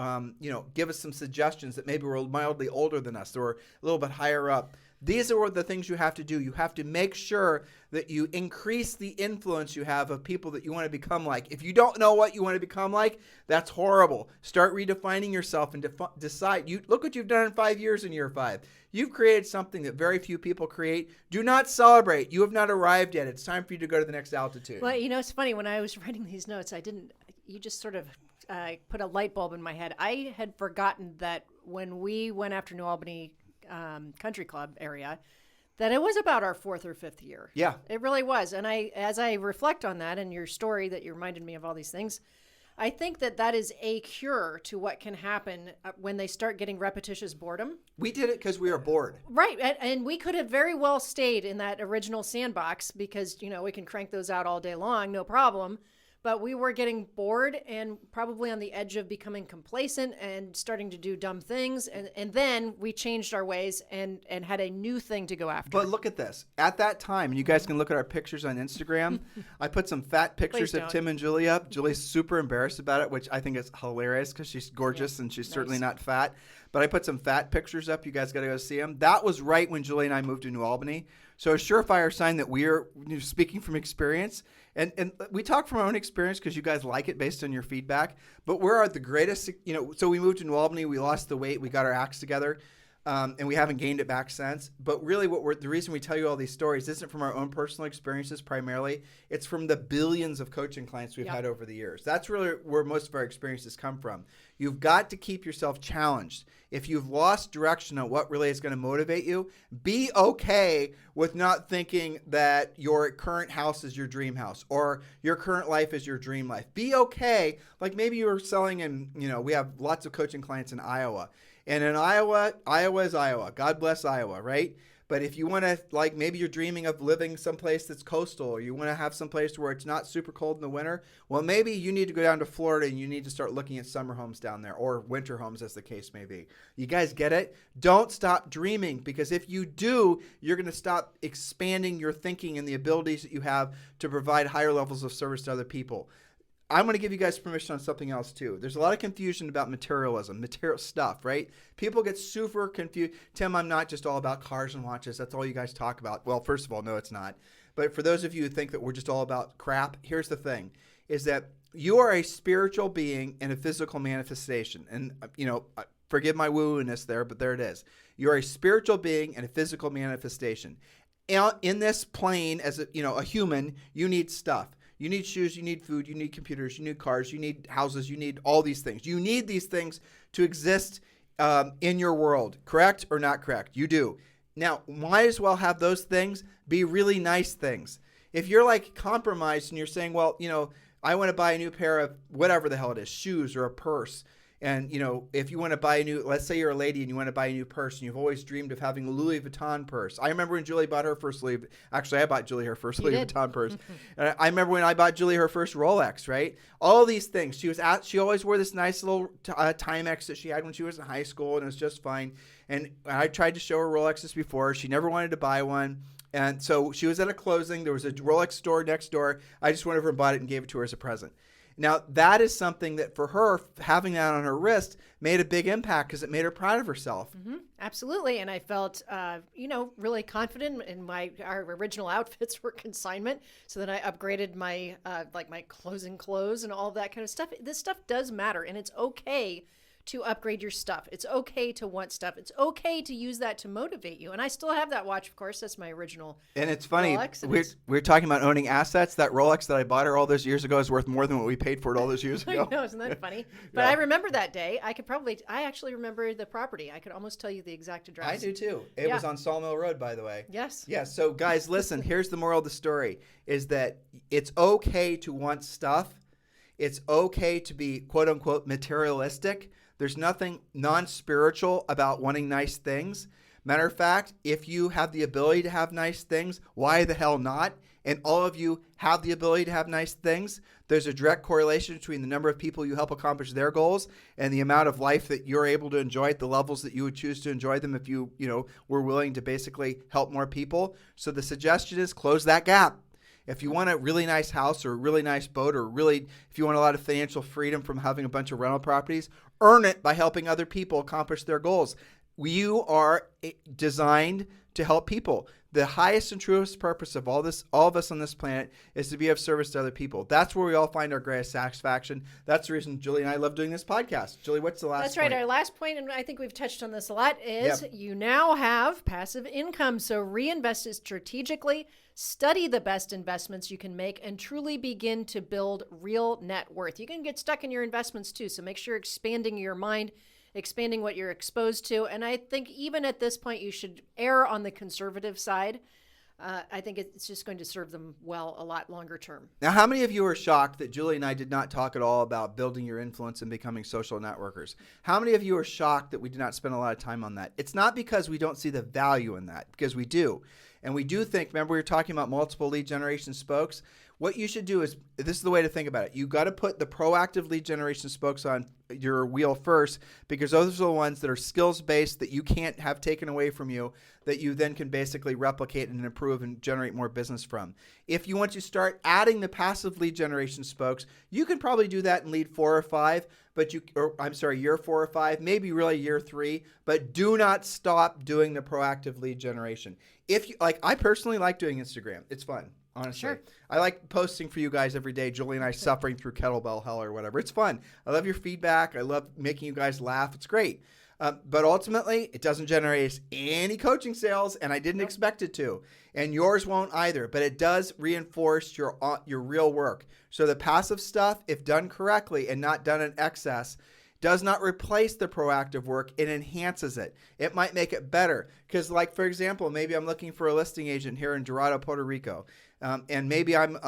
give us some suggestions that maybe were mildly older than us or a little bit higher up. These are the things you have to do. You have to make sure that you increase the influence you have of people that you want to become like. If you don't know what you want to become like, that's horrible. Start redefining yourself and decide. Look what you've done in 5 years in year 5. You've created something that very few people create. Do not celebrate. You have not arrived yet. It's time for you to go to the next altitude. Well, it's funny. When I was writing these notes, you just sort of put a light bulb in my head. I had forgotten that when we went after New Albany Country Club area, that it was about our 4th or 5th year. Yeah. It really was. And as I reflect on that and your story that you reminded me of all these things, I think that is a cure to what can happen when they start getting repetitious boredom. We did it because we were bored. Right. And we could have very well stayed in that original sandbox because, we can crank those out all day long, no problem. But we were getting bored and probably on the edge of becoming complacent and starting to do dumb things. And then we changed our ways and had a new thing to go after. But look at this. At that time, and you guys can look at our pictures on Instagram, I put some fat pictures of Tim and Julie up. Julie's super embarrassed about it, which I think is hilarious because she's gorgeous and she's certainly not fat. But I put some fat pictures up. You guys got to go see them. That was right when Julie and I moved to New Albany. So a surefire sign that we are speaking from experience. And we talk from our own experience because you guys like it based on your feedback. But we're the greatest, so we moved to New Albany. We lost the weight. We got our acts together. And we haven't gained it back since. But really the reason we tell you all these stories isn't from our own personal experiences primarily. It's from the billions of coaching clients we've had over the years. That's really where most of our experiences come from. You've got to keep yourself challenged. If you've lost direction on what really is going to motivate you, be okay with not thinking that your current house is your dream house or your current life is your dream life. Be okay. Like maybe you're selling in, we have lots of coaching clients in Iowa. And in Iowa is Iowa. God bless Iowa, right? But if you want to, maybe you're dreaming of living someplace that's coastal or you want to have someplace where it's not super cold in the winter, well, maybe you need to go down to Florida and you need to start looking at summer homes down there or winter homes as the case may be. You guys get it? Don't stop dreaming because if you do, you're going to stop expanding your thinking and the abilities that you have to provide higher levels of service to other people. I'm going to give you guys permission on something else too. There's a lot of confusion about materialism, material stuff, right? People get super confused. Tim, I'm not just all about cars and watches. That's all you guys talk about. Well, first of all, no, it's not. But for those of you who think that we're just all about crap, here's the thing, is that you are a spiritual being and a physical manifestation. And, forgive my woo-woo-ness there, but there it is. You're a spiritual being and a physical manifestation. In this plane, as a human, you need stuff. You need shoes, you need food, you need computers, you need cars, you need houses, you need all these things. You need these things to exist in your world. Correct or not correct? You do. Now, might as well have those things be really nice things. If you're compromised and you're saying, well, I want to buy a new pair of whatever the hell it is, shoes or a purse. And, if you want to buy let's say you're a lady and you want to buy a new purse and you've always dreamed of having a Louis Vuitton purse. I remember when Julie bought her first I bought Julie her first Louis Vuitton purse. And I remember when I bought Julie her first Rolex, right? All these things. She always wore this nice little Timex that she had when she was in high school and it was just fine. And I tried to show her Rolexes before. She never wanted to buy one. And so she was at a closing. There was a Rolex store next door. I just went over and bought it and gave it to her as a present. Now, that is something that for her, having that on her wrist made a big impact because it made her proud of herself. Mm-hmm. Absolutely. And I felt, really confident in our original outfits were consignment. So then I upgraded my, my closing clothes and all of that kind of stuff. This stuff does matter and it's okay to upgrade your stuff. It's okay to want stuff. It's okay to use that to motivate you. And I still have that watch, of course. That's my original And it's funny, Rolex, we're talking about owning assets. That Rolex that I bought her all those years ago is worth more than what we paid for it all those years ago. I know, isn't that funny? But I remember that day. I actually remember the property. I could almost tell you the exact address. I do too. It was on Sawmill Road, by the way. Yes. Yeah, so guys, listen, here's the moral of the story, is that it's okay to want stuff. It's okay to be, quote unquote, materialistic. There's nothing non-spiritual about wanting nice things. Matter of fact, if you have the ability to have nice things, why the hell not? And all of you have the ability to have nice things. There's a direct correlation between the number of people you help accomplish their goals and the amount of life that you're able to enjoy at the levels that you would choose to enjoy them if you were willing to basically help more people. So the suggestion is close that gap. If you want a really nice house or a really nice boat or if you want a lot of financial freedom from having a bunch of rental properties, earn it by helping other people accomplish their goals. You are designed to help people. The highest and truest purpose of all of us on this planet, is to be of service to other people. That's where we all find our greatest satisfaction. That's the reason Julie and I love doing this podcast. Julie, what's the last point? That's right. Our last point, and I think we've touched on this a lot, is you now have passive income. So reinvest it strategically, study the best investments you can make, and truly begin to build real net worth. You can get stuck in your investments too, so make sure you're expanding your mind, expanding what you're exposed to. And I think even at this point, you should err on the conservative side. I think it's just going to serve them well a lot longer term. Now, how many of you are shocked that Julie and I did not talk at all about building your influence and becoming social networkers? How many of you are shocked that we did not spend a lot of time on that? It's not because we don't see the value in that, because we do. And we do think, remember we were talking about multiple lead generation spokes? What you should do is, this is the way to think about it. You got to put the proactive lead generation spokes on your wheel first, because those are the ones that are skills-based that you can't have taken away from you, that you then can basically replicate and improve and generate more business from. If you want to start adding the passive lead generation spokes, you can probably do that in lead 4 or 5, year 4 or 5, maybe really year 3, but do not stop doing the proactive lead generation. If you I personally like doing Instagram. It's fun. Honestly, Sure. I like posting for you guys every day. Julie and I suffering through kettlebell hell or whatever. It's fun. I love your feedback. I love making you guys laugh. It's great. But ultimately, it doesn't generate any coaching sales, and I didn't expect it to. And yours won't either. But it does reinforce your real work. So the passive stuff, if done correctly and not done in excess, does not replace the proactive work. It enhances it. It might make it better. Because, for example, maybe I'm looking for a listing agent here in Dorado, Puerto Rico. And maybe I'm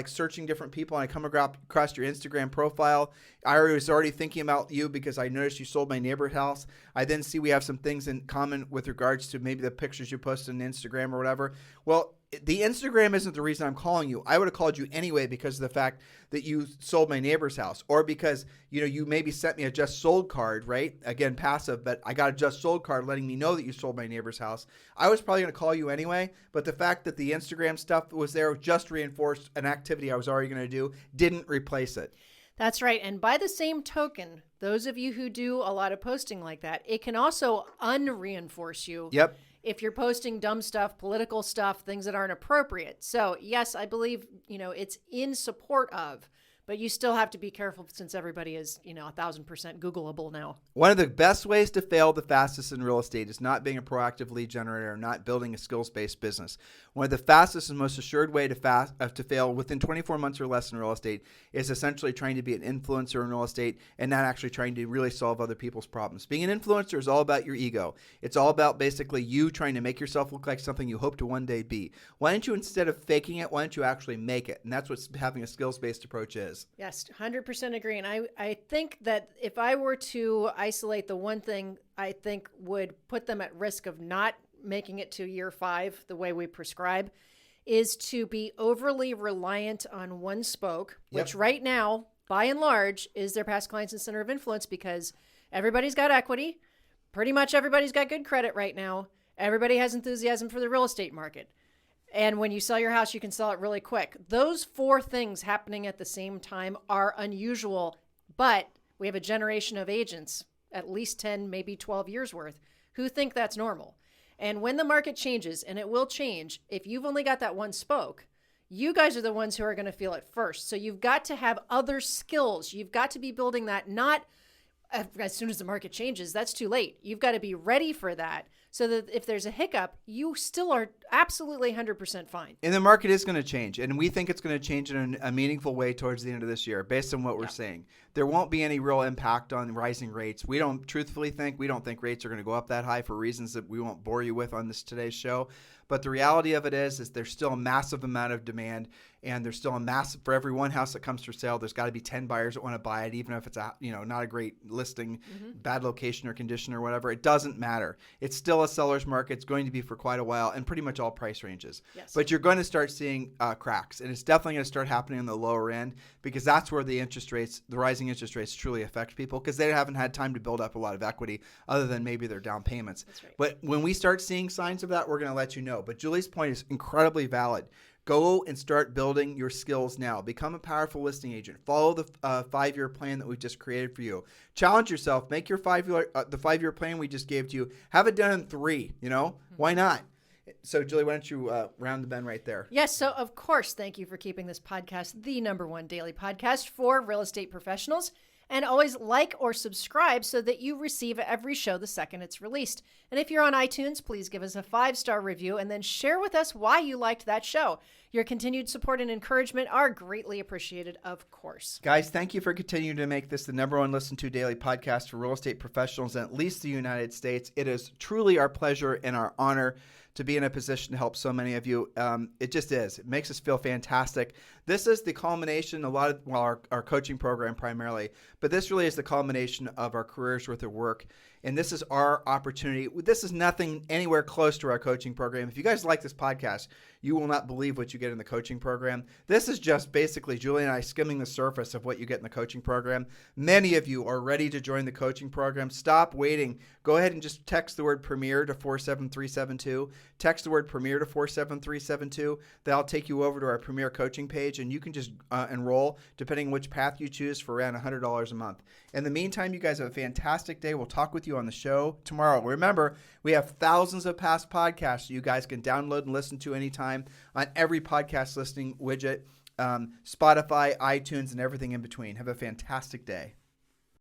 searching different people, and I come across your Instagram profile. I was already thinking about you because I noticed you sold my neighbor's house. I then see we have some things in common with regards to maybe the pictures you posted on Instagram or whatever. Well, the Instagram isn't the reason I'm calling you. I would have called you anyway because of the fact that you sold my neighbor's house, or because you maybe sent me a just sold card, right? Again, passive, but I got a just sold card letting me know that you sold my neighbor's house. I was probably going to call you anyway, but the fact that the Instagram stuff was there just reinforced an activity I was already going to do, didn't replace it. That's right. And by the same token, those of you who do a lot of posting like that, it can also unreinforce you. Yep. If you're posting dumb stuff, political stuff, things that aren't appropriate. So yes, I believe, it's in support of, but you still have to be careful since everybody is, 1,000% Googleable now. One of the best ways to fail the fastest in real estate is not being a proactive lead generator, not building a skills-based business. One of the fastest and most assured way to fail within 24 months or less in real estate is essentially trying to be an influencer in real estate and not actually trying to really solve other people's problems. Being an influencer is all about your ego. It's all about basically you trying to make yourself look like something you hope to one day be. Why don't you, instead of faking it, why don't you actually make it? And that's what having a skills-based approach is. Yes, 100% agree. And I think that if I were to isolate the one thing I think would put them at risk of not making it to year 5 the way we prescribe, is to be overly reliant on one spoke, which right now, by and large, is their past clients and center of influence, because everybody's got equity. Pretty much everybody's got good credit right now. Everybody has enthusiasm for the real estate market. And when you sell your house, you can sell it really quick. Those 4 things happening at the same time are unusual, but we have a generation of agents, at least 10, maybe 12 years worth, who think that's normal. And when the market changes, and it will change, if you've only got that one spoke, you guys are the ones who are going to feel it first. So you've got to have other skills. You've got to be building that, not as soon as the market changes. That's too late. You've got to be ready for that, so that if there's a hiccup, you still are absolutely 100% fine. And the market is going to change, and we think it's going to change in a meaningful way towards the end of this year, based on what we're seeing. There won't be any real impact on rising rates. We don't think rates are going to go up that high for reasons that we won't bore you with on today's show. But the reality of it is there's still a massive amount of demand, and there's still a massive, for every one house that comes for sale, there's got to be 10 buyers that want to buy it, even if it's not a great listing, bad location or condition or whatever. It doesn't matter. It's still a seller's market. It's going to be for quite a while, and pretty much all price ranges. Yes. But you're going to start seeing cracks, and it's definitely going to start happening on the lower end, because that's where the rising interest rates truly affect people, because they haven't had time to build up a lot of equity other than maybe their down payments. That's right. But when we start seeing signs of that, we're going to let you know. But Julie's point is incredibly valid. Go and start building your skills now. Become a powerful listing agent. Follow the 5-year plan that we've just created for you. Challenge yourself. Make your the 5-year plan we just gave to you. Have it done in 3. Why not? So, Julie, why don't you round the bend right there? Yes. So, of course, thank you for keeping this podcast the #1 daily podcast for real estate professionals. And always like or subscribe so that you receive every show the second it's released. And if you're on iTunes, please give us a 5-star review and then share with us why you liked that show. Your continued support and encouragement are greatly appreciated, of course. Guys, thank you for continuing to make this the #1 listened to daily podcast for real estate professionals in at least the United States. It is truly our pleasure and our honor to be in a position to help so many of you. It just is. It makes us feel fantastic. This is the culmination, our coaching program primarily, but this really is the culmination of our careers worth of work. And this is our opportunity. This is nothing anywhere close to our coaching program. If you guys like this podcast, you will not believe what you get in the coaching program. This is just basically Julie and I skimming the surface of what you get in the coaching program. Many of you are ready to join the coaching program. Stop waiting. Go ahead and just text the word Premier to 47372. Text the word Premier to 47372. That'll take you over to our Premier coaching page, and you can just enroll, depending on which path you choose, for around $100 a month. In the meantime, you guys have a fantastic day. We'll talk with you on the show tomorrow. Remember, we have thousands of past podcasts you guys can download and listen to anytime on every podcast listening widget, Spotify, iTunes, and everything in between. Have a fantastic day.